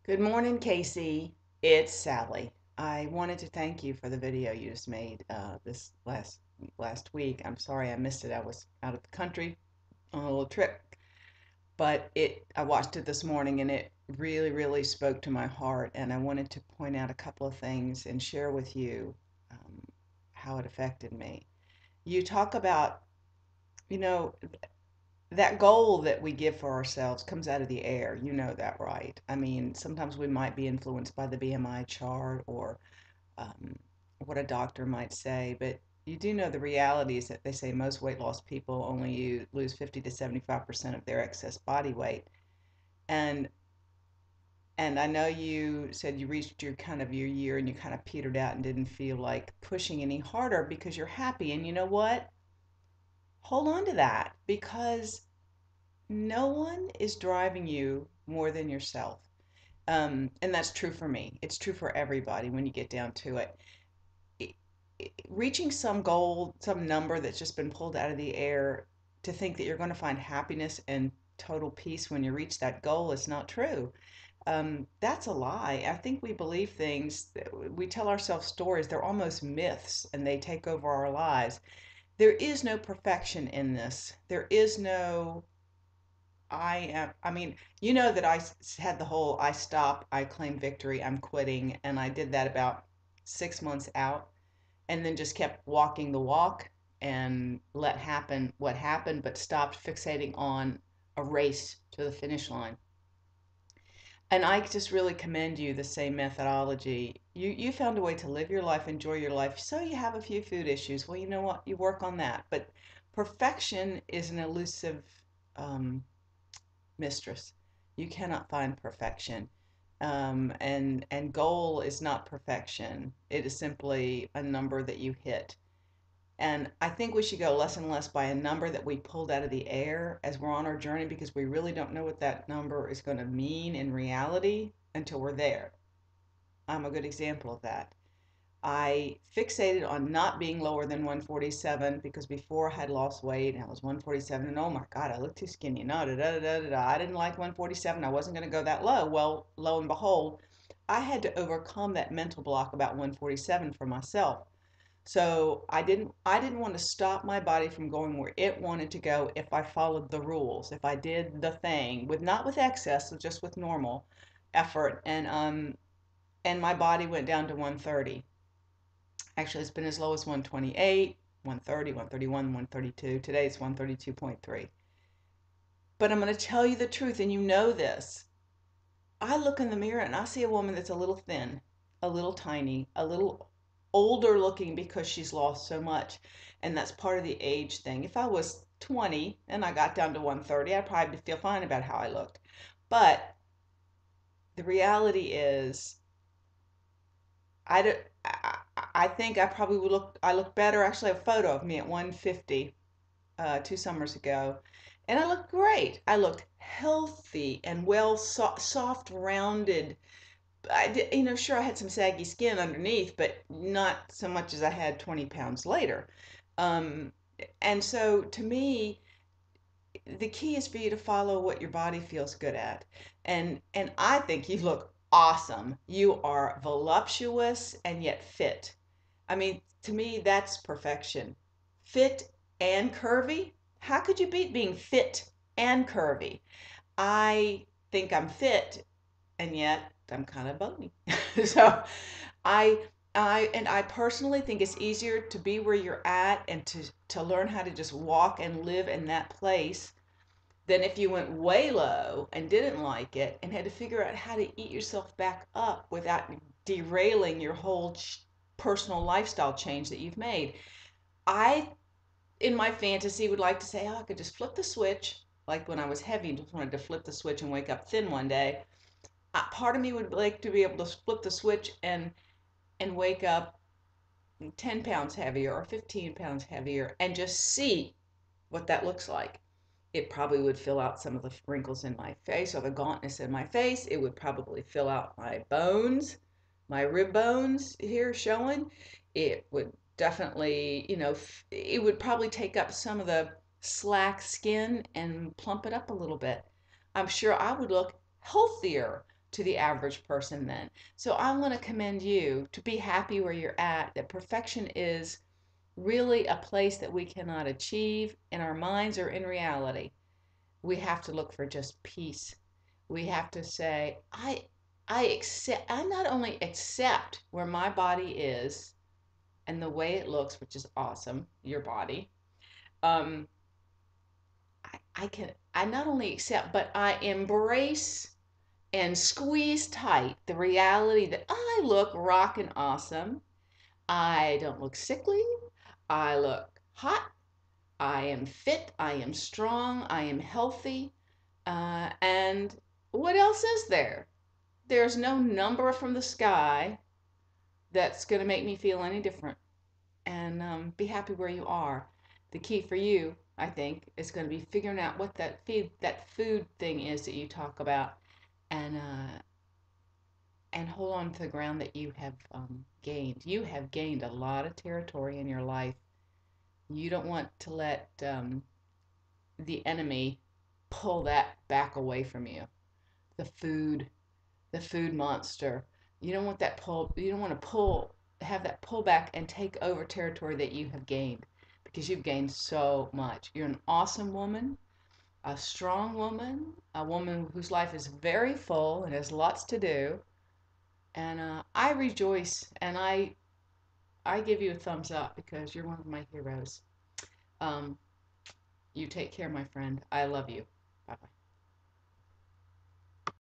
Good morning, Kacy. It's Sally. I wanted to thank you for the video you just made this last week. I'm sorry I missed it. I was out of the country on a little trip, but I watched it this morning and it really, really spoke to my heart. And I wanted to point out a couple of things and share with you um, how it affected me. You talk about, you know, that goal that we give for ourselves comes out of the air. You know that, right? I mean, sometimes we might be influenced by the BMI chart or um, what a doctor might say, but you do know the reality is that they say most weight loss people only lose 50 to 75% of their excess body weight. And and I know you said you reached your year and you kind of petered out and didn't feel like pushing any harder because you're happy. And you know what? Hold on to that because no one is driving you more than yourself. And that's true for me. It's true for everybody when you get down to it. It- Reaching some goal, some number that's just been pulled out of the air to think that you're going to find happiness and total peace when you reach that goal is not true. That's a lie. I think we believe things, we tell ourselves stories, they're almost myths and they take over our lives. There is no perfection in this. There is no I mean, you know that had the whole I stop, I claim victory, I'm quitting, and I did that about 6 months out and then just kept walking the walk and let happen what happened, but stopped fixating on a race to the finish line. And I just really commend you the same methodology. You found a way to live your life, enjoy your life. So you have a few food issues. Well, you know what? You work on that. But perfection is an elusive um, mistress. You cannot find perfection. And goal is not perfection. It is simply a number that you hit. And I think we should go less and less by a number that we pulled out of the air as we're on our journey because we really don't know what that number is going to mean in reality until we're there. I'm a good example of that. I fixated on not being lower than 147 because before I had lost weight and I was 147 and oh my God, I look too skinny. No, da, da, da, da, da. I didn't like 147. I wasn't going to go that low. Well, lo and behold, I had to overcome that mental block about 147 for myself. So I didn't want to stop my body from going where it wanted to go if I followed the rules, if I did the thing with not with excess, so just with normal effort. And my body went down to 130. Actually, it's been as low as 128, 130, 131, 132. Today it's 132.3. But I'm going to tell you the truth, and you know this. I look in the mirror and I see a woman that's a little thin, a little tiny, a little older looking because she's lost so much. And that's part of the age thing. If I was 20 and I got down to 130, I'd probably feel fine about how I looked. But the reality is, I, don't, I think I probably I look better. Actually, I have a photo of me at 150 2 summers ago. And I looked great. I looked healthy and soft, rounded. I did, sure, I had some saggy skin underneath, but not so much as I had 20 pounds later. Um, and so to me, the key is for you to follow what your body feels good at. And I think you look awesome. You are voluptuous and yet fit. I mean, to me, that's perfection. Fit and curvy. How could you beat being fit and curvy? I think I'm fit and yet I'm kind of bony. So I I personally think it's easier to be where you're at and to learn how to just walk and live in that place than if you went way low and didn't like it and had to figure out how to eat yourself back up without derailing your whole personal lifestyle change that you've made. I in my fantasy would like to say, oh, I could just flip the switch like when I was heavy and just wanted to flip the switch and wake up thin one day. Part of me would like to be able to flip the switch and wake up 10 pounds heavier or 15 pounds heavier and just see what that looks like. It probably would fill out some of the wrinkles in my face or the gauntness in my face. It would probably fill out my bones, my rib bones here showing. It would definitely, it would probably take up some of the slack skin and plump it up a little bit. I'm sure I would look healthier. to the average person then. So I want to commend you to be happy where you're at, that perfection is really a place that we cannot achieve in our minds or in reality. We have to look for just peace. We have to say, I not only accept where my body is and the way it looks, which is awesome, your body. Um, I not only accept, but I embrace and squeeze tight the reality that I look rockin' awesome. I don't look sickly. I look hot. I am fit. I am strong. I am healthy. And what else is there? There's no number from the sky that's going to make me feel any different. And be happy where you are. The key for you, I think, is going to be figuring out what that food thing is that you talk about, and hold on to the ground that you have gained. You have gained a lot of territory in your life. You don't want to let the enemy pull that back away from you. The food, the food monster. You don't want that pull. You don't want to have that pull back and take over territory that you have gained, because you've gained so much. You're an awesome woman, a strong woman, a woman whose life is very full and has lots to do. And I rejoice, and I give you a thumbs up because you're one of my heroes. Um, you take care, my friend. I love you.